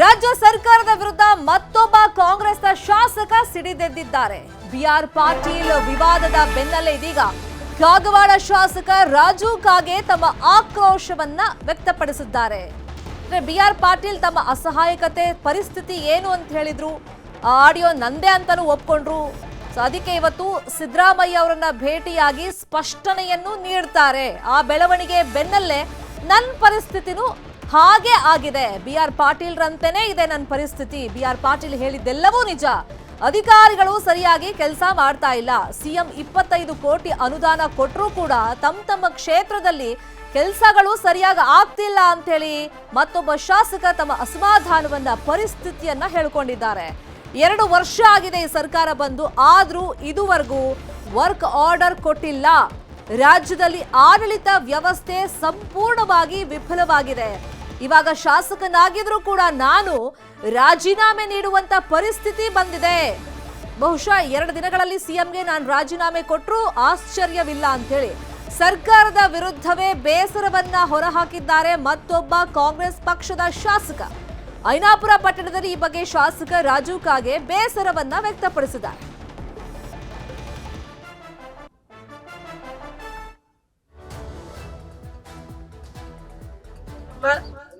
ರಾಜ್ಯ ಸರ್ಕಾರದ ವಿರುದ್ಧ ಮತ್ತೊಬ್ಬ ಕಾಂಗ್ರೆಸ್ನ ಶಾಸಕ ಸಿಡಿದೆದ್ದಿದ್ದಾರೆ. ಬಿಆರ್ ಪಾಟೀಲ್ ವಿವಾದದ ಬೆನ್ನಲ್ಲೇ ಇದೀಗ ಕಾಗವಾಡ ಶಾಸಕ ರಾಜು ಕಾಗೆ ತಮ್ಮ ಆಕ್ರೋಶವನ್ನ ವ್ಯಕ್ತಪಡಿಸಿದ್ದಾರೆ. ಬಿಆರ್ ಪಾಟೀಲ್ ತಮ್ಮ ಅಸಹಾಯಕತೆ ಪರಿಸ್ಥಿತಿ ಏನು ಅಂತ ಹೇಳಿದ್ರು. ಆಡಿಯೋ ನಂದೇ ಅಂತಾನೂ ಒಪ್ಕೊಂಡ್ರು. ಅದಕ್ಕೆ ಇವತ್ತು ಸಿದ್ದರಾಮಯ್ಯ ಅವರನ್ನ ಭೇಟಿಯಾಗಿ ಸ್ಪಷ್ಟನೆಯನ್ನು ನೀಡ್ತಾರೆ. ಆ ಬೆಳವಣಿಗೆ ಬೆನ್ನಲ್ಲೇ ನನ್ನ ಪರಿಸ್ಥಿತಿನೂ ಹಾಗೆ ಆಗಿದೆ, ಬಿಆರ್ ಪಾಟೀಲ್ ರಂತೆನೇ ಇದೆ ನನ್ನ ಪರಿಸ್ಥಿತಿ. ಬಿಆರ್ ಪಾಟೀಲ್ ಹೇಳಿದ್ದೆಲ್ಲವೂ ನಿಜ. ಅಧಿಕಾರಿಗಳು ಸರಿಯಾಗಿ ಕೆಲಸ ಮಾಡ್ತಾ ಇಲ್ಲ. ಸಿಎಂ 25 ಕೋಟಿ ಅನುದಾನ ಕೊಟ್ಟರೂ ಕೂಡ ತಮ್ಮ ಕ್ಷೇತ್ರದಲ್ಲಿ ಕೆಲಸಗಳು ಸರಿಯಾಗಿ ಆಗ್ತಿಲ್ಲ ಅಂತ ಹೇಳಿ ಮತ್ತೊಬ್ಬ ಶಾಸಕ ತಮ್ಮ ಅಸಮಾಧಾನವನ್ನ ಪರಿಸ್ಥಿತಿಯನ್ನ ಹೇಳಿಕೊಂಡಿದ್ದಾರೆ. 2 ವರ್ಷ ಆಗಿದೆ ಈ ಸರ್ಕಾರ ಬಂದು, ಆದ್ರೂ ಇದುವರೆಗೂ ವರ್ಕ್ ಆರ್ಡರ್ ಕೊಟ್ಟಿಲ್ಲ. ರಾಜ್ಯದಲ್ಲಿ ಆಡಳಿತ ವ್ಯವಸ್ಥೆ ಸಂಪೂರ್ಣವಾಗಿ ವಿಫಲವಾಗಿದೆ. ಇವಾಗ ಶಾಸಕನಾಗಿದ್ರೂ ಕೂಡ ನಾನು ರಾಜೀನಾಮೆ ನೀಡುವಂತ ಪರಿಸ್ಥಿತಿ ಬಂದಿದೆ. ಬಹುಶಃ 2 ದಿನಗಳಲ್ಲಿ ಸಿಎಂಗೆ ನಾನು ರಾಜೀನಾಮೆ ಕೊಟ್ಟರೂ ಆಶ್ಚರ್ಯವಿಲ್ಲ ಅಂತ ಹೇಳಿ ಸರ್ಕಾರದ ವಿರುದ್ಧವೇ ಬೇಸರವನ್ನ ಹೊರಹಾಕಿದ್ದಾರೆ ಮತ್ತೊಬ್ಬ ಕಾಂಗ್ರೆಸ್ ಪಕ್ಷದ ಶಾಸಕ. ಐನಾಪುರ ಪಟ್ಟಣದಲ್ಲಿ ಈ ಬಗ್ಗೆ ಶಾಸಕ ರಾಜು ಕಾಗೆ ಬೇಸರವನ್ನ ವ್ಯಕ್ತಪಡಿಸಿದ್ದಾರೆ.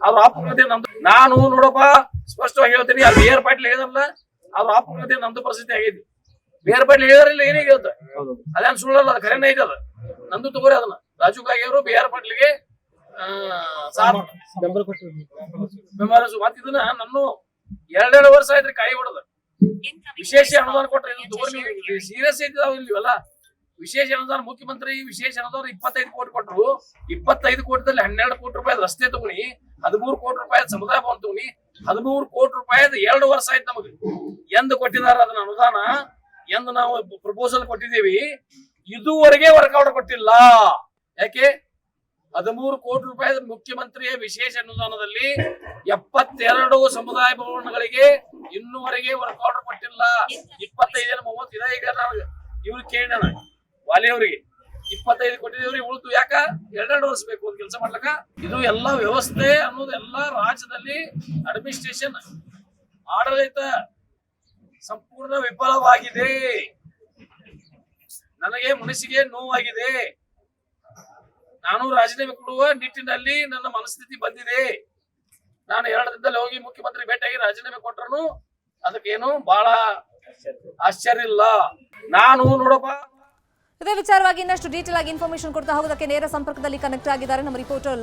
ಅವ್ರ ಆಪುಕತೆ ನಮ್ದು. ನಾನು ನೋಡಪ್ಪ ಸ್ಪಷ್ಟವಾಗಿ ಹೇಳ್ತೀನಿ, ಆ ಬಿಆರ್ ಪಾಟೀಲ್ ಹೇಳಿದ್ರಲ್ಲ, ಅವ್ರ ಆಪುಕತೆ ನಮ್ದು ಪರಿಸ್ಥಿತಿ ಆಗೈತಿ. ಬಿಆರ್ ಪಾಟೀಲ್ ಹೇಳಿದ್ರಲ್ಲ ಏನೇ ಹೇಳ್ತ ಅದೇನ್ ಸುಳ್ಳಲ್ಲ, ಅದು ಖರೇನ ಐತೆ. ಅದ ನಂದು ತಗೋರಿ. ಅದನ್ನ ರಾಜು ಕಾಗೆ ಅವರು ಬಿಆರ್ ಪಾಟೀಲ್ಗೆ ಬೆಂಬಲ ಮತ್ತಿದನ್ನ ನನ್ನ 2 ವರ್ಷ ಆಯ್ತ್ರಿ ಕಾಯಿ ಹೊಡದ. ವಿಶೇಷ ಅನುದಾನ ಕೊಟ್ರೆ ಸೀರಿಯಸ್ ಐತಿದಾವ ಇಲ್ವಲ್ಲ. ವಿಶೇಷ ಅನುದಾನ ಮುಖ್ಯಮಂತ್ರಿ ವಿಶೇಷ ಅನುದಾನ 25 ಕೋಟಿ ಕೊಟ್ಟರು. 25 ಕೋಟಿದಲ್ಲಿ 12 ಕೋಟಿ ರೂಪಾಯಿ ರಸ್ತೆ ತಗೊನಿ, 13 ಕೋಟಿ ರೂಪಾಯಿ ಸಮುದಾಯ ಭವನ ತಗೊನಿ, 13 ಕೋಟಿ ರೂಪಾಯಿ 2 ವರ್ಷ ಆಯ್ತು ನಮಗೆ. ಎಂದು ಕೊಟ್ಟಿದಾರ ಅದನ್ನ ಅನುದಾನ, ಎಂದು ನಾವು ಪ್ರಪೋಸಲ್ ಕೊಟ್ಟಿದ್ದೀವಿ, ಇದುವರೆಗೆ ವರ್ಕೌಟ್ ಕೊಟ್ಟಿಲ್ಲ. ಯಾಕೆ? 13 ಕೋಟಿ ರೂಪಾಯಿ ಮುಖ್ಯಮಂತ್ರಿಯ ವಿಶೇಷ ಅನುದಾನದಲ್ಲಿ 72 ಸಮುದಾಯ ಭವನಗಳಿಗೆ ಇನ್ನೂವರೆಗೆ ವರ್ಕೌಟ್ ಕೊಟ್ಟಿಲ್ಲ. 25 ಇದೆ. ಈಗ ಇವ್ರು ಕೇಳ ವಾಲಿ ಅವರಿಗೆ 25 ಕೊಟ್ಟಿದೇವ್ರಿ, ಉಳಿದು ಯಾಕ 2 ವರ್ಷ ಬೇಕು ಒಂದು ಕೆಲಸ ಮಾಡ್ಲಕ್ಕ. ಇದು ಎಲ್ಲ ವ್ಯವಸ್ಥೆ ಅನ್ನೋದು ಎಲ್ಲ ರಾಜ್ಯದಲ್ಲಿ ಅಡ್ಮಿನಿಸ್ಟ್ರೇಷನ್ ಆಡಳಿತ ಸಂಪೂರ್ಣ ವಿಫಲವಾಗಿದೆ. ನನಗೆ ಮನಸ್ಸಿಗೆ ನೋವಾಗಿದೆ. ನಾನು ರಾಜೀನಾಮೆ ಕೊಡುವ ನಿಟ್ಟಿನಲ್ಲಿ ನನ್ನ ಮನಸ್ಥಿತಿ ಬಂದಿದೆ. ನಾನು 2 ದಿನದಲ್ಲಿ ಹೋಗಿ ಮುಖ್ಯಮಂತ್ರಿ ಭೇಟಿಯಾಗಿ ರಾಜೀನಾಮೆ ಕೊಟ್ಟರು ಅದಕ್ಕೇನು ಬಹಳ ಆಶ್ಚರ್ಯ ಇಲ್ಲ. ನಾನು ನೋಡಪ್ಪ ಇದೇ ವಿಚಾರವಾಗಿ ಇನ್ನಷ್ಟು ಡೀಟೇಲ್ ಆಗಿ ಇನ್ಫಾರ್ಮೇಶನ್ ಕೊಡ್ತಾ ಹೋಗೋದಕ್ಕೆ ನೇರ ಸಂಪರ್ಕದಲ್ಲಿ ಕನೆಕ್ಟ್ ಆಗಿದ್ದಾರೆ ನಮ್ಮ ರಿಪೋರ್ಟರ್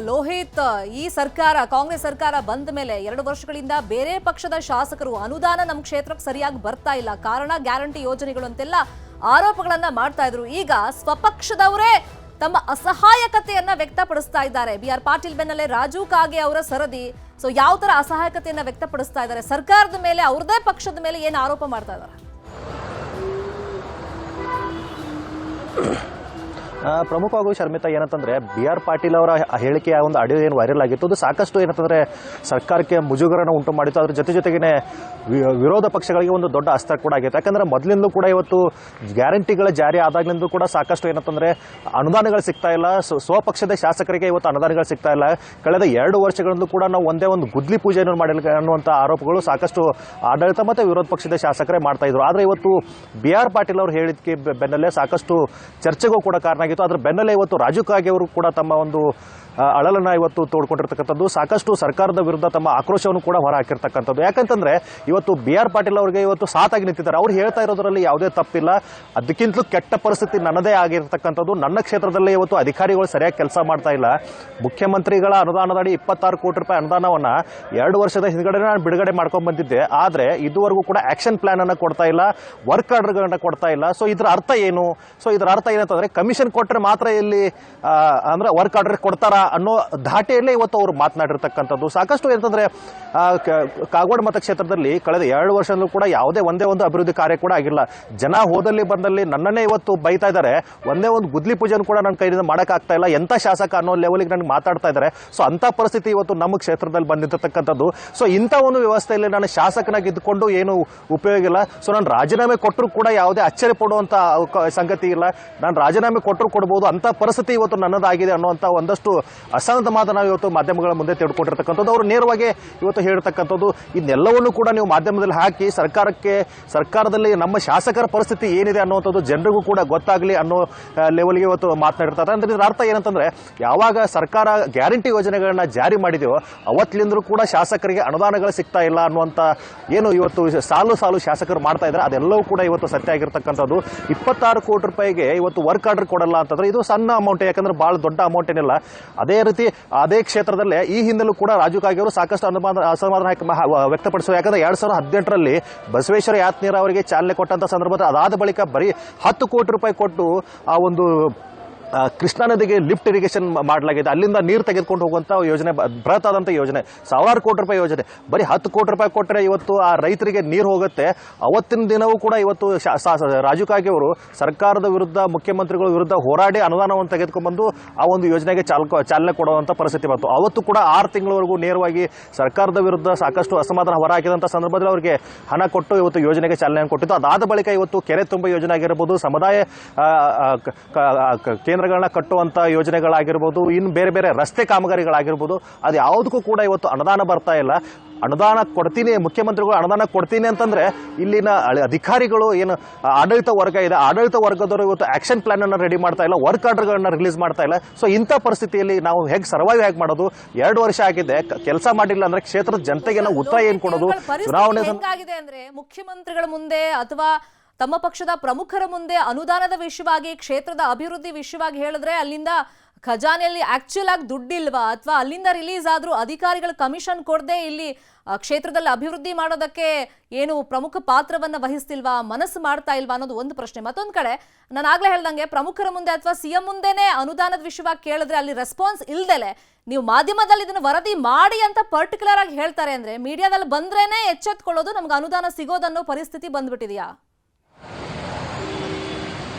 ಲೋಹಿತ್. ಈ ಸರ್ಕಾರ, ಕಾಂಗ್ರೆಸ್ ಸರ್ಕಾರ ಬಂದ ಮೇಲೆ 2 ವರ್ಷಗಳಿಂದ ಬೇರೆ ಪಕ್ಷದ ಶಾಸಕರು ಅನುದಾನ ನಮ್ಮ ಕ್ಷೇತ್ರಕ್ಕೆ ಸರಿಯಾಗಿ ಬರ್ತಾ ಇಲ್ಲ, ಕಾರಣ ಗ್ಯಾರಂಟಿ ಯೋಜನೆಗಳು ಅಂತೆಲ್ಲ ಆರೋಪಗಳನ್ನ ಮಾಡ್ತಾ ಇದ್ರು. ಈಗ ಸ್ವಪಕ್ಷದವರೇ ತಮ್ಮ ಅಸಹಾಯಕತೆಯನ್ನ ವ್ಯಕ್ತಪಡಿಸ್ತಾ ಇದ್ದಾರೆ. ಬಿಆರ್ ಪಾಟೀಲ್ ಬೆನ್ನಲ್ಲೇ ರಾಜು ಕಾಗೆ ಅವರ ಸರದಿ. ಸೊ ಯಾವ ತರ ಅಸಹಾಯಕತೆಯನ್ನ ವ್ಯಕ್ತಪಡಿಸ್ತಾ ಇದ್ದಾರೆ, ಸರ್ಕಾರದ ಮೇಲೆ, ಅವ್ರದೇ ಪಕ್ಷದ ಮೇಲೆ ಏನು ಆರೋಪ ಮಾಡ್ತಾ ಇದ್ದಾರೆ? ಪ್ರಮುಖವಾಗಿ ಶರ್ಮಿತಾ, ಏನಂತಂದ್ರೆ ಬಿಆರ್ ಪಾಟೀಲ್ ಅವರ ಹೇಳಿಕೆಯ ಒಂದು ಆಡಿಯೋ ಏನು ವೈರಲ್ ಆಗಿತ್ತು, ಅದು ಸಾಕಷ್ಟು ಏನಂತಂದ್ರೆ ಸರ್ಕಾರಕ್ಕೆ ಮುಜುಗರನ ಉಂಟು ಮಾಡಿತ್ತು. ಅದ್ರ ಜೊತೆಗೇನೆ ವಿರೋಧ ಪಕ್ಷಗಳಿಗೆ ಒಂದು ದೊಡ್ಡ ಅಸ್ತ್ರ ಕೂಡ ಆಗಿತ್ತು. ಯಾಕಂದ್ರೆ ಮೊದಲಿಂದಲೂ ಕೂಡ ಇವತ್ತು ಗ್ಯಾರಂಟಿಗಳ ಜಾರಿ ಆದಾಗ್ಲಿಂದ ಕೂಡ ಸಾಕಷ್ಟು ಏನಂತಂದ್ರೆ ಅನುದಾನಗಳು ಸಿಗ್ತಾ ಇಲ್ಲ. ಸ್ವಪಕ್ಷದ ಶಾಸಕರಿಗೆ ಇವತ್ತು ಅನುದಾನಗಳು ಸಿಗ್ತಾ ಇಲ್ಲ. ಕಳೆದ 2 ವರ್ಷಗಳಿಂದ ಕೂಡ ನಾವು ಒಂದೇ ಒಂದು ಗುದ್ಲಿ ಪೂಜೆಯನ್ನು ಮಾಡಿಲ್ಲ ಅನ್ನುವಂಥ ಆರೋಪಗಳು ಸಾಕಷ್ಟು ಆಡಳಿತ ಮತ್ತು ವಿರೋಧ ಪಕ್ಷದ ಶಾಸಕರೇ ಮಾಡ್ತಾ ಇದ್ರು. ಆದರೆ ಇವತ್ತು ಬಿಆರ್ ಪಾಟೀಲ್ ಅವರು ಹೇಳಿಕೆ ಬೆನ್ನಲ್ಲೇ ಸಾಕಷ್ಟು ಚರ್ಚೆಗೂ ಕೂಡ ಕಾರಣ ಆಗಿತ್ತು. ಅದ್ರ ಬೆನ್ನಲ್ಲೇ ಇವತ್ತು ರಾಜು ಕಾಗೆ ಅವರು ಕೂಡ ತಮ್ಮ ಒಂದು ಅಳಲನ್ನ ಇವತ್ತು ತೋಡ್ಕೊಂಡಿರ್ತಕ್ಕಂಥದ್ದು, ಸಾಕಷ್ಟು ಸರ್ಕಾರದ ವಿರುದ್ಧ ತಮ್ಮ ಆಕ್ರೋಶವನ್ನು ಕೂಡ ಹೊರ ಹಾಕಿರ್ತಕ್ಕಂಥದ್ದು. ಯಾಕಂತಂದ್ರೆ ಇವತ್ತು ಬಿಆರ್ ಪಾಟೀಲ್ ಅವರಿಗೆ ಇವತ್ತು ಸಾಥಾಗಿ ನಿಂತಿದ್ದಾರೆ. ಅವ್ರು ಹೇಳ್ತಾ ಇರೋದ್ರಲ್ಲಿ ಯಾವುದೇ ತಪ್ಪಿಲ್ಲ. ಅದಕ್ಕಿಂತಲೂ ಕೆಟ್ಟ ಪರಿಸ್ಥಿತಿ ನನ್ನದೇ ಆಗಿರ್ತಕ್ಕಂಥದ್ದು. ನನ್ನ ಕ್ಷೇತ್ರದಲ್ಲಿ ಇವತ್ತು ಅಧಿಕಾರಿಗಳು ಸರಿಯಾಗಿ ಕೆಲಸ ಮಾಡ್ತಾ ಇಲ್ಲ. ಮುಖ್ಯಮಂತ್ರಿಗಳ ಅನುದಾನದಡಿ 26 ಕೋಟಿ ರೂಪಾಯಿ ಅನುದಾನವನ್ನ 2 ವರ್ಷದ ಹಿಂದ್ಗಡೆ ನಾನು ಬಿಡುಗಡೆ ಮಾಡ್ಕೊಂಡ್ ಬಂದಿದ್ದೆ. ಆದ್ರೆ ಇದುವರೆಗೂ ಕೂಡ ಆಕ್ಷನ್ ಪ್ಲಾನ್ ಅನ್ನ ಕೊಡ್ತಾ ಇಲ್ಲ, ವರ್ಕ್ ಆರ್ಡರ್ಗಳನ್ನ ಕೊಡ್ತಾ ಇಲ್ಲ. ಸೊ ಇದ್ರ ಅರ್ಥ ಏನು? ಇದರ ಅರ್ಥ ಏನಂತಂದ್ರೆ ಕಮಿಷನ್ ಕೊಟ್ಟರೆ ಮಾತ್ರ ಇಲ್ಲಿ ಅಂದ್ರೆ ವರ್ಕ್ ಆರ್ಡರ್ ಕೊಡ್ತಾರ ಅನ್ನೋ ಧಾಟಿಯಲ್ಲೇ ಇವತ್ತು ಅವರು ಮಾತನಾಡಿರ್ತಕ್ಕಂಥದ್ದು. ಸಾಕಷ್ಟು ಏನಂತಂದ್ರೆ ಕಾಗವಾಡ ಮತಕ್ಷೇತ್ರದಲ್ಲಿ ಕಳೆದ 2 ವರ್ಷದಲ್ಲೂ ಕೂಡ ಯಾವುದೇ ಒಂದೇ ಒಂದು ಅಭಿವೃದ್ಧಿ ಕಾರ್ಯ ಕೂಡ ಆಗಿಲ್ಲ. ಜನ ಹೋದಲ್ಲಿ ಬಂದಲ್ಲಿ ನನ್ನನ್ನೇ ಇವತ್ತು ಬೈತಾ ಇದ್ದಾರೆ. ಒಂದೇ ಒಂದು ಗುದ್ಲಿ ಪೂಜೆಯನ್ನು ಕೂಡ ನನ್ನ ಕೈಯಿಂದ ಮಾಡೋಕ್ಕಾಗ್ತಾ ಇಲ್ಲ, ಎಂಥ ಶಾಸಕ ಅನ್ನೋ ಲೆವೆಲ್ಗೆ ನನಗೆ ಮಾತಾಡ್ತಾ ಇದ್ದಾರೆ. ಸೊ ಅಂಥ ಪರಿಸ್ಥಿತಿ ಇವತ್ತು ನಮ್ಮ ಕ್ಷೇತ್ರದಲ್ಲಿ ಬಂದಿರತಕ್ಕಂಥದ್ದು. ಸೊ ಇಂಥ ಒಂದು ವ್ಯವಸ್ಥೆಯಲ್ಲಿ ನಾನು ಶಾಸಕನಾಗಿ ಇದ್ದುಕೊಂಡು ಏನು ಉಪಯೋಗ ಇಲ್ಲ. ಸೊ ನಾನು ರಾಜೀನಾಮೆ ಕೊಟ್ಟರು ಕೂಡ ಯಾವುದೇ ಅಚ್ಚರಿ ಪಡುವಂಥ ಸಂಗತಿ ಇಲ್ಲ. ನಾನು ರಾಜೀನಾಮೆ ಕೊಟ್ಟರು ಕೊಡ್ಬೋದು, ಅಂಥ ಪರಿಸ್ಥಿತಿ ಇವತ್ತು ನನ್ನದಾಗಿದೆ ಅನ್ನುವಂಥ ಒಂದಷ್ಟು ಅಸಮಾಧಾನ ಇವತ್ತು ಮಾಧ್ಯಮಗಳ ಮುಂದೆ ತೆಗೆದುಕೊಂಡಿರ್ತಕ್ಕಂಥದ್ದು. ಅವರು ನೇರವಾಗಿ ಇವತ್ತು ಹೇಳ್ತಕ್ಕಂಥದ್ದು ಇದನ್ನೆಲ್ಲವನ್ನೂ ಕೂಡ ನೀವು ಮಾಧ್ಯಮದಲ್ಲಿ ಹಾಕಿ ಸರ್ಕಾರದಲ್ಲಿ ನಮ್ಮ ಶಾಸಕರ ಪರಿಸ್ಥಿತಿ ಏನಿದೆ ಅನ್ನುವಂಥದ್ದು ಜನರಿಗೂ ಕೂಡ ಗೊತ್ತಾಗಲಿ ಅನ್ನೋ ಲೆವೆಲ್ಗೆ ಇವತ್ತು ಮಾತನಾಡಿರ್ತಾರೆ. ಅಂದ್ರೆ ಇದರ ಅರ್ಥ ಏನಂತಂದ್ರೆ ಯಾವಾಗ ಸರ್ಕಾರ ಗ್ಯಾರಂಟಿ ಯೋಜನೆಗಳನ್ನ ಜಾರಿ ಮಾಡಿದೆಯೋ ಅವತ್ತಿನಿಂದಲೂ ಕೂಡ ಶಾಸಕರಿಗೆ ಅನುದಾನಗಳು ಸಿಗ್ತಾ ಇಲ್ಲ ಅನ್ನುವಂಥ ಏನು ಇವತ್ತು ಸಾಲು ಶಾಸಕರು ಮಾಡ್ತಾ ಇದ್ದಾರೆ ಅದೆಲ್ಲವೂ ಕೂಡ ಇವತ್ತು ಸತ್ಯ ಆಗಿರ್ತಕ್ಕಂಥದ್ದು. 26 ಕೋಟಿ ರೂಪಾಯಿಗೆ ಇವತ್ತು ವರ್ಕ್ ಆರ್ಡರ್ ಕೊಡಲ್ಲ ಅಂತಂದ್ರೆ ಇದು ಸಣ್ಣ ಅಮೌಂಟ್, ಯಾಕಂದ್ರೆ ಬಹಳ ದೊಡ್ಡ ಅಮೌಂಟ್ ಏನಿಲ್ಲ. ಅದೇ ರೀತಿ ಅದೇ ಕ್ಷೇತ್ರದಲ್ಲೇ ಈ ಹಿಂದಲೂ ಕೂಡ ರಾಜು ಕಾಗೆ ಅವರು ಸಾಕಷ್ಟು ಅಸಮಾಧಾನ ವ್ಯಕ್ತಪಡಿಸುವ. ಯಾಕಂದ್ರೆ 2018ರಲ್ಲಿ ಬಸವೇಶ್ವರ ಯಾತ್ನೀರ ಅವರಿಗೆ ಚಾಲನೆ ಕೊಟ್ಟಂತ ಸಂದರ್ಭದಲ್ಲಿ ಅದಾದ ಬಳಿಕ ಬರೀ 10 ಕೋಟಿ ರೂಪಾಯಿ ಕೊಟ್ಟು ಆ ಒಂದು ಕೃಷ್ಣಾ ನದಿಗೆ ಲಿಫ್ಟ್ ಇರಿಗೇಷನ್ ಮಾಡಲಾಗಿದೆ. ಅಲ್ಲಿಂದ ನೀರು ತೆಗೆದುಕೊಂಡು ಹೋಗುವಂತ ಯೋಜನೆ, ಬೃಹತ್ ಆದಂತ ಯೋಜನೆ, 1000 ಕೋಟಿ ರೂಪಾಯಿ ಯೋಜನೆ. ಬರೀ 10 ಕೋಟಿ ರೂಪಾಯಿ ಕೊಟ್ಟರೆ ಇವತ್ತು ಆ ರೈತರಿಗೆ ನೀರು ಹೋಗುತ್ತೆ. ಅವತ್ತಿನ ದಿನವೂ ಕೂಡ ಇವತ್ತು ರಾಜು ಕಾಗೆ ಅವರು ಸರ್ಕಾರದ ವಿರುದ್ಧ, ಮುಖ್ಯಮಂತ್ರಿಗಳ ವಿರುದ್ಧ ಹೋರಾಡಿ ಅನುದಾನವನ್ನು ತೆಗೆದುಕೊಂಡ್ಬಂದು ಆ ಒಂದು ಯೋಜನೆಗೆ ಚಾಲನೆ ಕೊಡುವಂತ ಪರಿಸ್ಥಿತಿ ಬಂತು. ಅವತ್ತು ಕೂಡ 6 ತಿಂಗಳವರೆಗೂ ನೇರವಾಗಿ ಸರ್ಕಾರದ ವಿರುದ್ಧ ಸಾಕಷ್ಟು ಅಸಮಾಧಾನ ಹೊರಹಾಕಿದಂತ ಸಂದರ್ಭದಲ್ಲಿ ಅವರಿಗೆ ಹಣ ಕೊಟ್ಟು ಇವತ್ತು ಯೋಜನೆಗೆ ಚಾಲನೆ ಕೊಟ್ಟಿದ್ದು. ಅದಾದ ಬಳಿಕ ಇವತ್ತು ಕೆರೆ ತುಂಬ ಯೋಜನೆ ಆಗಿರಬಹುದು, ಸಮುದಾಯ ಕೇಂದ್ರಗಳನ್ನ ಕಟ್ಟುವಂತ ಯೋಜನೆಗಳಾಗಿರ್ಬೋದು, ಇನ್ನು ಬೇರೆ ಬೇರೆ ರಸ್ತೆ ಕಾಮಗಾರಿಗಳಾಗಿರ್ಬೋದು, ಅದು ಯಾವುದಕ್ಕೂ ಕೂಡ ಇವತ್ತು ಅನುದಾನ ಬರ್ತಾ ಇಲ್ಲ. ಅನುದಾನ ಕೊಡ್ತೀನಿ, ಮುಖ್ಯಮಂತ್ರಿಗಳು ಅನುದಾನ ಕೊಡ್ತೀನಿ ಅಂತಂದ್ರೆ ಇಲ್ಲಿನ ಅಧಿಕಾರಿಗಳು ಏನು ಆಡಳಿತ ವರ್ಗ ಇದೆ, ಆಡಳಿತ ವರ್ಗದವರು ಇವತ್ತು ಆಕ್ಷನ್ ಪ್ಲಾನ್ ಅನ್ನ ರೆಡಿ ಮಾಡ್ತಾ ಇಲ್ಲ, ವರ್ಕ್ ಆರ್ಡರ್ಗಳನ್ನ ರಿಲೀಸ್ ಮಾಡ್ತಾ ಇಲ್ಲ. ಸೊ ಇಂಥ ಪರಿಸ್ಥಿತಿಯಲ್ಲಿ ನಾವು ಹೇಗೆ ಸರ್ವೈವ್ ಹೇಗೆ ಮಾಡೋದು? 2 ವರ್ಷ ಆಗಿದೆ, ಕೆಲಸ ಮಾಡಿಲ್ಲ ಅಂದ್ರೆ ಕ್ಷೇತ್ರದ ಜನತೆಗೆ ನಾವು ಉತ್ತರ ಏನ್ ಕೊಡೋದು? ಚುನಾವಣೆ ಹೆಂಗಾಗಿದೆ ಅಂದ್ರೆ ಮುಖ್ಯಮಂತ್ರಿಗಳ ಮುಂದೆ ಅಥವಾ ತಮ್ಮ ಪಕ್ಷದ ಪ್ರಮುಖರ ಮುಂದೆ ಅನುದಾನದ ವಿಷಯವಾಗಿ, ಕ್ಷೇತ್ರದ ಅಭಿವೃದ್ಧಿ ವಿಷಯವಾಗಿ ಹೇಳಿದ್ರೆ ಅಲ್ಲಿಂದ ಖಜಾನೆಯಲ್ಲಿ ಆಕ್ಚುಲ್ ಆಗಿ ದುಡ್ಡಿಲ್ವಾ, ಅಥವಾ ಅಲ್ಲಿಂದ ರಿಲೀಸ್ ಆದ್ರೂ ಅಧಿಕಾರಿಗಳು ಕಮಿಷನ್ ಕೊಡದೆ ಇಲ್ಲಿ ಕ್ಷೇತ್ರದಲ್ಲಿ ಅಭಿವೃದ್ಧಿ ಮಾಡೋದಕ್ಕೆ ಏನು ಪ್ರಮುಖ ಪಾತ್ರವನ್ನ ವಹಿಸ್ತಿಲ್ವಾ, ಮನಸ್ಸು ಮಾಡ್ತಾ ಇಲ್ವಾ ಅನ್ನೋದು ಒಂದು ಪ್ರಶ್ನೆ. ಮತ್ತೊಂದು ಕಡೆ ನಾನು ಆಗ್ಲೇ ಹೇಳ್ದಂಗೆ ಪ್ರಮುಖರ ಮುಂದೆ ಅಥವಾ ಸಿಎಂ ಮುಂದೆನೆ ಅನುದಾನದ ವಿಷಯವಾಗಿ ಕೇಳಿದ್ರೆ ಅಲ್ಲಿ ರೆಸ್ಪಾನ್ಸ್ ಇಲ್ದಲೆ ನೀವು ಮಾಧ್ಯಮದಲ್ಲಿ ಇದನ್ನು ವರದಿ ಮಾಡಿ ಅಂತ ಪರ್ಟಿಕ್ಯುಲರ್ ಆಗಿ ಹೇಳ್ತಾರೆ ಅಂದ್ರೆ ಮೀಡಿಯಾದಲ್ಲಿ ಬಂದ್ರೇನೆ ಎಚ್ಚೆತ್ಕೊಳ್ಳೋದು ನಮ್ಗೆ ಅನುದಾನ ಸಿಗೋದನ್ನೋ ಪರಿಸ್ಥಿತಿ ಬಂದ್ಬಿಟ್ಟಿದೆಯಾ?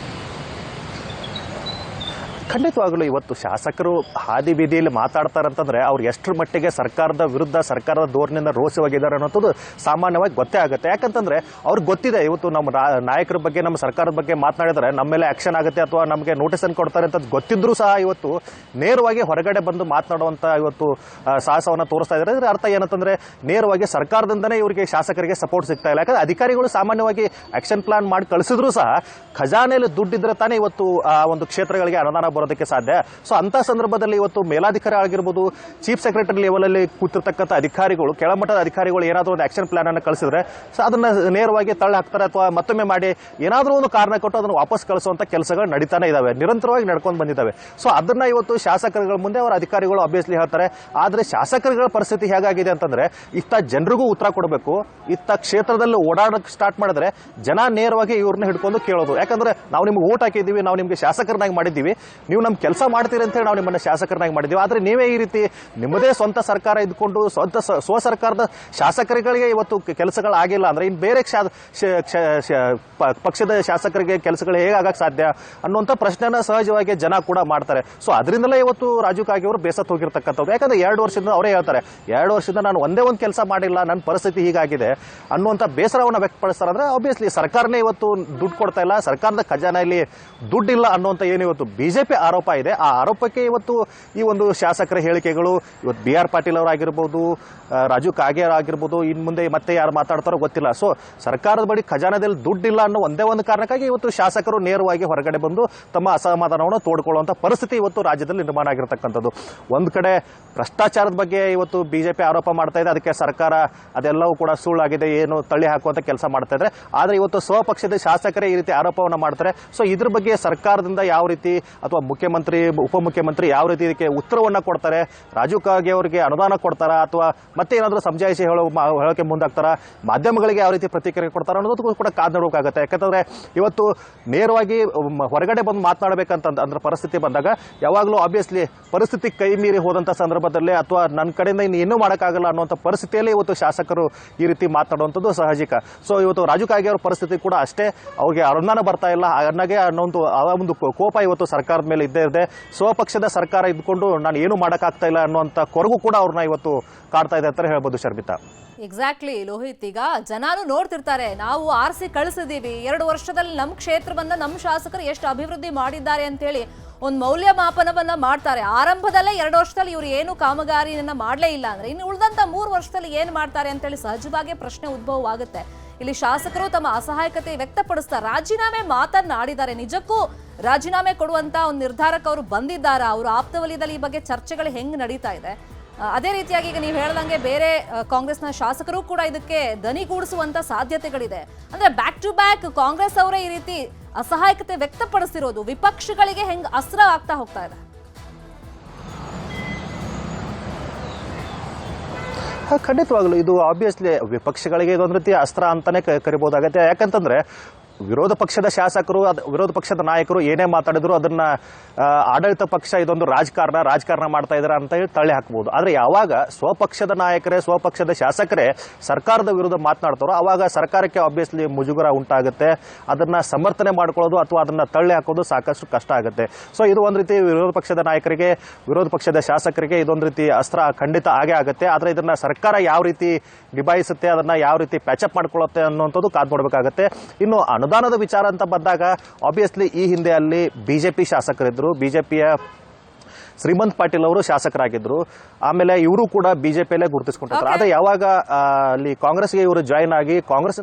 ಖಂಡಿತವಾಗಲೂ ಇವತ್ತು ಶಾಸಕರು ಹಾದಿ ಬೀದಿಯಲ್ಲಿ ಮಾತಾಡ್ತಾರಂತಂದ್ರೆ ಅವ್ರು ಎಷ್ಟರ ಮಟ್ಟಿಗೆ ಸರ್ಕಾರದ ವಿರುದ್ಧ, ಸರ್ಕಾರದ ಧೋರಣೆಯಿಂದ ರೋಷವಾಗಿದ್ದಾರೆ ಅನ್ನೋದು ಸಾಮಾನ್ಯವಾಗಿ ಗೊತ್ತೇ ಆಗುತ್ತೆ. ಯಾಕಂತಂದ್ರೆ ಅವ್ರಿಗೆ ಗೊತ್ತಿದೆ ಇವತ್ತು ನಮ್ಮ ನಾಯಕರ ಬಗ್ಗೆ, ನಮ್ಮ ಸರ್ಕಾರದ ಬಗ್ಗೆ ಮಾತನಾಡಿದರೆ ನಮ್ಮ ಮೇಲೆ ಆಕ್ಷನ್ ಆಗುತ್ತೆ ಅಥವಾ ನಮಗೆ ನೋಟಿಸ್ ಅನ್ನು ಕೊಡ್ತಾರೆ ಅಂತ ಗೊತ್ತಿದ್ರೂ ಸಹ ಇವತ್ತು ನೇರವಾಗಿ ಹೊರಗಡೆ ಬಂದು ಮಾತನಾಡುವಂತ ಇವತ್ತು ಸಾಹಸವನ್ನ ತೋರಿಸ್ತಾ ಇದ್ದಾರೆ. ಇದರ ಅರ್ಥ ಏನಂತಂದ್ರೆ ನೇರವಾಗಿ ಸರ್ಕಾರದಿಂದನೇ ಇವರಿಗೆ ಶಾಸಕರಿಗೆ ಸಪೋರ್ಟ್ ಸಿಗ್ತಾ ಇಲ್ಲ. ಯಾಕಂದ್ರೆ ಅಧಿಕಾರಿಗಳು ಸಾಮಾನ್ಯವಾಗಿ ಆಕ್ಷನ್ ಪ್ಲಾನ್ ಮಾಡಿ ಕಳಿಸಿದ್ರು ಸಹ ಖಜಾನೆಯಲ್ಲಿ ದುಡ್ಡಿದ್ರೆ ತಾನೇ ಇವತ್ತು ಆ ಒಂದು ಕ್ಷೇತ್ರಗಳಿಗೆ ಅನುದಾನ ಬರೋದಕ್ಕೆ ಸಾಧ್ಯ. ಸೊ ಅಂತ ಸಂದರ್ಭದಲ್ಲಿ ಇವತ್ತು ಮೇಲಾಧಿಕಾರಿ ಆಗಿರ್ಬೋದು, ಚೀಫ್ ಸೆಕ್ರೆಟರಿ ಲೆವೆಲ್ ಅಲ್ಲಿ ಕೂತಿರ್ತಕ್ಕಂಥ ಅಧಿಕಾರಿಗಳು, ಕೆಳಮಟ್ಟದ ಅಧಿಕಾರಿಗಳು ಏನಾದರೂ ಒಂದು ಆಕ್ಷನ್ ಪ್ಲಾನ್ ಅನ್ನು ಕಳಿಸಿದ್ರೆ ಅದನ್ನ ನೇರವಾಗಿ ತಳ್ಳಿ ಹಾಕ್ತಾರೆ ಅಥವಾ ಮತ್ತೊಮ್ಮೆ ಮಾಡಿ ಏನಾದರೂ ಒಂದು ಕಾರಣ ಕೊಟ್ಟು ಅದನ್ನು ವಾಪಸ್ ಕಳಿಸುವಂತ ಕೆಲಸಗಳು ನಡೀತಾನೆ ಇದಾವೆ, ನಿರಂತರವಾಗಿ ನಡ್ಕೊಂಡು ಬಂದಿದ್ದಾವೆ. ಸೊ ಅದನ್ನ ಇವತ್ತು ಶಾಸಕರುಗಳ ಮುಂದೆ ಅವರ ಅಧಿಕಾರಿಗಳು ಅಬ್ವಿಯಸ್ಲಿ ಹೇಳ್ತಾರೆ. ಆದ್ರೆ ಶಾಸಕರುಗಳ ಪರಿಸ್ಥಿತಿ ಹೇಗಾಗಿದೆ ಅಂತಂದ್ರೆ ಇತ್ತ ಜನರಿಗೂ ಉತ್ತರ ಕೊಡಬೇಕು, ಇತ್ತ ಕ್ಷೇತ್ರದಲ್ಲಿ ಓಡಾಡಕ್ಕೆ ಸ್ಟಾರ್ಟ್ ಮಾಡಿದ್ರೆ ಜನ ನೇರವಾಗಿ ಇವ್ರನ್ನ ಹಿಡ್ಕೊಂಡು ಕೇಳೋದು. ಯಾಕಂದ್ರೆ ನಾವು ನಿಮ್ಗೆ ಓಟ್ ಹಾಕಿದ್ದೀವಿ, ನಾವು ನಿಮ್ಗೆ ಶಾಸಕರನ್ನಾಗಿ ಮಾಡಿದ್ದೀವಿ, ನೀವು ನಮ್ಮ ಕೆಲಸ ಮಾಡ್ತೀರಿ ಅಂತ ಹೇಳಿ ನಾವು ನಿಮ್ಮನ್ನ ಶಾಸಕರನ್ನಾಗಿ ಮಾಡಿದ್ದೀವಿ. ಆದ್ರೆ ನೀವೇ ಈ ರೀತಿ ನಿಮ್ಮದೇ ಸ್ವಂತ ಸರ್ಕಾರ ಇದ್ಕೊಂಡು ಸ್ವ ಸರ್ಕಾರದ ಶಾಸಕರುಗಳಿಗೆ ಇವತ್ತು ಕೆಲಸಗಳಾಗಿಲ್ಲ ಅಂದ್ರೆ ಇನ್ನು ಬೇರೆ ಪಕ್ಷದ ಶಾಸಕರಿಗೆ ಕೆಲಸಗಳು ಹೇಗಾಗಕ್ಕೆ ಸಾಧ್ಯ ಅನ್ನುವಂಥ ಪ್ರಶ್ನೆನ ಸಹಜವಾಗಿ ಜನ ಕೂಡ ಮಾಡ್ತಾರೆ. ಸೊ ಅದರಿಂದಲೇ ಇವತ್ತು ರಾಜು ಕಾಗೆ ಅವರು ಬೇಸತ್ತು ಹೋಗಿರ್ತಕ್ಕಂಥದ್ದು. ಯಾಕಂದ್ರೆ 2 ವರ್ಷದಿಂದ ಅವರೇ ಹೇಳ್ತಾರೆ, 2 ವರ್ಷದಿಂದ ನಾನು ಒಂದೇ ಒಂದು ಕೆಲಸ ಮಾಡಿಲ್ಲ, ನನ್ನ ಪರಿಸ್ಥಿತಿ ಹೀಗಾಗಿದೆ ಅನ್ನುವಂಥ ಬೇಸರವನ್ನು ವ್ಯಕ್ತಪಡಿಸ್ತಾರೆ. ಅಂದ್ರೆ ಆಬ್ವಿಯಸ್ಲಿ ಸರ್ಕಾರನೇ ಇವತ್ತು ದುಡ್ಡು ಕೊಡ್ತಾ ಇಲ್ಲ, ಸರ್ಕಾರದ ಖಜಾನೆಯಲ್ಲಿ ದುಡ್ಡಿಲ್ಲ ಅನ್ನುವಂಥ ಏನು ಇವತ್ತು ಬಿಜೆಪಿ ಆರೋಪ ಇದೆ, ಆ ಆರೋಪಕ್ಕೆ ಇವತ್ತು ಈ ಒಂದು ಶಾಸಕರ ಹೇಳಿಕೆಗಳು, ಇವತ್ತು BR ಪಾಟೀಲ್ ಅವರಾಗಿರ್ಬೋದು, ರಾಜು ಕಾಗೆ ಆಗಿರ್ಬೋದು, ಇನ್ನು ಮುಂದೆ ಮತ್ತೆ ಯಾರು ಮಾತಾಡ್ತಾರೋ ಗೊತ್ತಿಲ್ಲ. ಸೊ ಸರ್ಕಾರದ ಬಳಿ ಖಜಾನೆಯಲ್ಲಿ ದುಡ್ಡಿಲ್ಲ ಅನ್ನೋ ಒಂದೇ ಒಂದು ಕಾರಣಕ್ಕಾಗಿ ಇವತ್ತು ಶಾಸಕರು ನೇರವಾಗಿ ಹೊರಗಡೆ ಬಂದು ತಮ್ಮ ಅಸಮಾಧಾನವನ್ನು ತೋಡ್ಕೊಳ್ಳುವಂತ ಪರಿಸ್ಥಿತಿ ಇವತ್ತು ರಾಜ್ಯದಲ್ಲಿ ನಿರ್ಮಾಣ ಆಗಿರತಕ್ಕಂಥದ್ದು. ಒಂದು ಕಡೆ ಭ್ರಷ್ಟಾಚಾರದ ಬಗ್ಗೆ ಇವತ್ತು ಬಿಜೆಪಿ ಆರೋಪ ಮಾಡ್ತಾ ಇದೆ, ಅದಕ್ಕೆ ಸರ್ಕಾರ ಅದೆಲ್ಲವೂ ಕೂಡ ಸುಳ್ಳಾಗಿದೆ, ಏನು ತಳ್ಳಿ ಹಾಕುವಂತ ಕೆಲಸ ಮಾಡ್ತಾ ಇದ್ರೆ. ಆದ್ರೆ ಇವತ್ತು ಸ್ವಪಕ್ಷದ ಶಾಸಕರೇ ಈ ರೀತಿ ಆರೋಪವನ್ನು ಮಾಡ್ತಾರೆ. ಸೊ ಇದ್ರ ಬಗ್ಗೆ ಸರ್ಕಾರದಿಂದ ಯಾವ ರೀತಿ ಅಥವಾ ಮುಖ್ಯಮಂತ್ರಿ, ಉಪಮುಖ್ಯಮಂತ್ರಿ ಯಾವ ರೀತಿ ಇದಕ್ಕೆ ಉತ್ತರವನ್ನ ಕೊಡ್ತಾರೆ, ರಾಜು ಕಾಗೆ ಅವರಿಗೆ ಅನುದಾನ ಕೊಡ್ತಾರಾ ಅಥವಾ ಮತ್ತೆ ಏನಾದರೂ ಸಮಜಾಯಿಸಿ ಹೇಳೋಕೆ ಮುಂದಾಗ್ತಾರ, ಮಾಧ್ಯಮಗಳಿಗೆ ಯಾವ ರೀತಿ ಪ್ರತಿಕ್ರಿಯೆ ಕೊಡ್ತಾರ ಅನ್ನೋದು ಕೂಡ ಕಾದ್ ನೋಡಬೇಕಾಗುತ್ತೆ. ಯಾಕಂತಂದ್ರೆ ಇವತ್ತು ನೇರವಾಗಿ ಹೊರಗಡೆ ಬಂದು ಮಾತನಾಡಬೇಕಂತ ಅಂದ್ರೆ ಪರಿಸ್ಥಿತಿ ಬಂದಾಗ ಯಾವಾಗಲೂ ಆಬ್ವಿಯಸ್ಲಿ ಪರಿಸ್ಥಿತಿ ಕೈ ಮೀರಿ ಹೋದಂತ ಸಂದರ್ಭದಲ್ಲೇ ಅಥವಾ ನನ್ನ ಕಡೆಯಿಂದ ಇನ್ನೂ ಮಾಡೋಕ್ಕಾಗಲ್ಲ ಅನ್ನುವಂಥ ಪರಿಸ್ಥಿತಿಯಲ್ಲಿ ಇವತ್ತು ಶಾಸಕರು ಈ ರೀತಿ ಮಾತನಾಡುವಂಥದ್ದು ಸಹಜಿಕ. ಸೊ ಇವತ್ತು ರಾಜು ಕಾಗೆ ಅವರ ಪರಿಸ್ಥಿತಿ ಕೂಡ ಅಷ್ಟೇ, ಅವ್ರಿಗೆ ಅನುದಾನ ಬರ್ತಾ ಇಲ್ಲ ಅನ್ನೋಗೆ ಅನ್ನೋದು ಆ ಒಂದು ಕೋಪ ಇವತ್ತು ಸರ್ಕಾರದ ಮೇಲೆ ಇದ್ದೇ ಇದೆ. ಸ್ವಪಕ್ಷದ ಸರ್ಕಾರ ಇದ್ಕೊಂಡು ನಾನು ಏನು ಮಾಡೋಕ್ಕಾಗ್ತಾ ಇಲ್ಲ ಅನ್ನುವಂಥ ಕೊರಗು ಕೂಡ ಅವ್ರನ್ನ ಇವತ್ತು ಕಾಡ್ತಾ ಇದೆ ಅಂತ ಹೇಳ್ಬೋದು ಶರ್ಮಿತಾ. ಎಕ್ಸಾಕ್ಟ್ಲಿ ಲೋಹಿತ್, ಈಗ ಜನಾನು ನೋಡ್ತಿರ್ತಾರೆ, ನಾವು ಆರಿಸಿ ಕಳಿಸಿದೀವಿ 2 ವರ್ಷದಲ್ಲಿ ನಮ್ಮ ಕ್ಷೇತ್ರವನ್ನ ನಮ್ಮ ಶಾಸಕರು ಎಷ್ಟು ಅಭಿವೃದ್ಧಿ ಮಾಡಿದ್ದಾರೆ ಅಂತ ಹೇಳಿ ಒಂದು ಮೌಲ್ಯಮಾಪನವನ್ನ ಮಾಡ್ತಾರೆ. ಆರಂಭದಲ್ಲೇ 2 ವರ್ಷದಲ್ಲಿ ಇವರು ಏನು ಕಾಮಗಾರಿಯನ್ನ ಮಾಡಲೇ ಇಲ್ಲ ಅಂದ್ರೆ ಇನ್ನು ಉಳಿದಂತ 3 ವರ್ಷದಲ್ಲಿ ಏನ್ ಮಾಡ್ತಾರೆ ಅಂತೇಳಿ ಸಹಜವಾಗಿ ಪ್ರಶ್ನೆ ಉದ್ಭವವಾಗುತ್ತೆ. ಇಲ್ಲಿ ಶಾಸಕರು ತಮ್ಮ ಅಸಹಾಯಕತೆ ವ್ಯಕ್ತಪಡಿಸ್ತಾರೆ, ರಾಜೀನಾಮೆ ಮಾತನ್ನಾಡಿದ್ದಾರೆ. ನಿಜಕ್ಕೂ ರಾಜೀನಾಮೆ ಕೊಡುವಂತ ಒಂದು ನಿರ್ಧಾರಕ್ಕೆ ಅವರು ಬಂದಿದ್ದಾರಾ? ಅವರು ಆಪ್ತ ವಲಯದಲ್ಲಿ ಈ ಬಗ್ಗೆ ಚರ್ಚೆಗಳು ಹೆಂಗ್ ನಡೀತಾ ಇದೆ? ಅದೇ ರೀತಿಯಾಗಿ ಈಗ ನೀವು ಹೇಳ್ದಂಗೆ ಬೇರೆ ಕಾಂಗ್ರೆಸ್ನ ಶಾಸಕರು ಕೂಡ ಇದಕ್ಕೆ ದನಿಗೂಡಿಸುವಂತ ಸಾಧ್ಯತೆಗಳಿದೆ. ಅಂದ್ರೆ ಬ್ಯಾಕ್ ಟು ಬ್ಯಾಕ್ ಕಾಂಗ್ರೆಸ್ ಅವರೇ ಈ ರೀತಿ ಅಸಹಾಯಕತೆ ವ್ಯಕ್ತಪಡಿಸಿರೋದು ವಿಪಕ್ಷಗಳಿಗೆ ಹೆಂಗ್ ಅಸ್ತ್ರ ಆಗ್ತಾ ಹೋಗ್ತಾ ಇದೆ? ಖಂಡಿತವಾಗ್ಲು ಇದು ಆಬ್ವಿಯಸ್ಲಿ ವಿಪಕ್ಷಗಳಿಗೆ ಇದೊಂದು ರೀತಿ ಅಸ್ತ್ರ ಅಂತಾನೆ ಕರಿಬಹುದಾಗತ್ತೆ. ಯಾಕಂತಂದ್ರೆ ವಿರೋಧ ಪಕ್ಷದ ಶಾಸಕರು ವಿರೋಧ ಪಕ್ಷದ ನಾಯಕರು ಏನೇ ಮಾತಾಡಿದ್ರು ಅದನ್ನ ಆಡಳಿತ ಪಕ್ಷ ಇದೊಂದು ರಾಜಕಾರಣ ಮಾಡ್ತಾ ಇದಾರೆ ಅಂತ ಹೇಳಿ ತಳ್ಳಿ ಹಾಕಬಹುದು. ಆದ್ರೆ ಯಾವಾಗ ಸ್ವಪಕ್ಷದ ನಾಯಕರೇ ಸ್ವಪಕ್ಷದ ಶಾಸಕರೇ ಸರ್ಕಾರದ ವಿರುದ್ಧ ಮಾತನಾಡ್ತಾರೋ ಅವಾಗ ಸರ್ಕಾರಕ್ಕೆ ಆಬ್ವಿಯಸ್ಲಿ ಮುಜುಗರ ಉಂಟಾಗುತ್ತೆ. ಅದನ್ನ ಸಮರ್ಥನೆ ಮಾಡ್ಕೊಳ್ಳೋದು ಅಥವಾ ಅದನ್ನ ತಳ್ಳಿ ಹಾಕೋದು ಸಾಕಷ್ಟು ಕಷ್ಟ ಆಗುತ್ತೆ. ಸೊ ಇದು ಒಂದು ರೀತಿ ವಿರೋಧ ಪಕ್ಷದ ನಾಯಕರಿಗೆ ವಿರೋಧ ಪಕ್ಷದ ಶಾಸಕರಿಗೆ ಇದೊಂದು ರೀತಿ ಅಸ್ತ್ರ ಖಂಡಿತ ಆಗೇ ಆಗುತ್ತೆ. ಆದ್ರೆ ಇದನ್ನ ಸರ್ಕಾರ ಯಾವ ರೀತಿ ನಿಭಾಯಿಸುತ್ತೆ, ಅದನ್ನ ಯಾವ ರೀತಿ ಪ್ಯಾಚಪ್ ಮಾಡ್ಕೊಳ್ಳುತ್ತೆ ಅನ್ನುವಂಥದ್ದು ಕಾದ್ ನೋಡ್ಬೇಕಾಗತ್ತೆ. ಇನ್ನು ಅನುದಾನದ ವಿಚಾರ ಅಂತ ಬಂದಾಗ ಆಬ್ವಿಯಸ್ಲಿ ಈ ಹಿಂದೆ ಅಲ್ಲಿ ಬಿಜೆಪಿ ಶಾಸಕರಿದ್ರು, ಬಿಜೆಪಿಯ ಶ್ರೀಮಂತ್ ಪಾಟೀಲ್ ಅವರು ಶಾಸಕರಾಗಿದ್ರು. ಆಮೇಲೆ ಇವರು ಕೂಡ ಬಿಜೆಪಿಯಲ್ಲೇ ಗುರುತಿಸಿಕೊಂಡಿದ್ರು. ಆದ್ರೆ ಯಾವಾಗ ಅಲ್ಲಿ ಕಾಂಗ್ರೆಸ್ಗೆ ಇವರು ಜಾಯಿನ್ ಆಗಿ ಕಾಂಗ್ರೆಸ್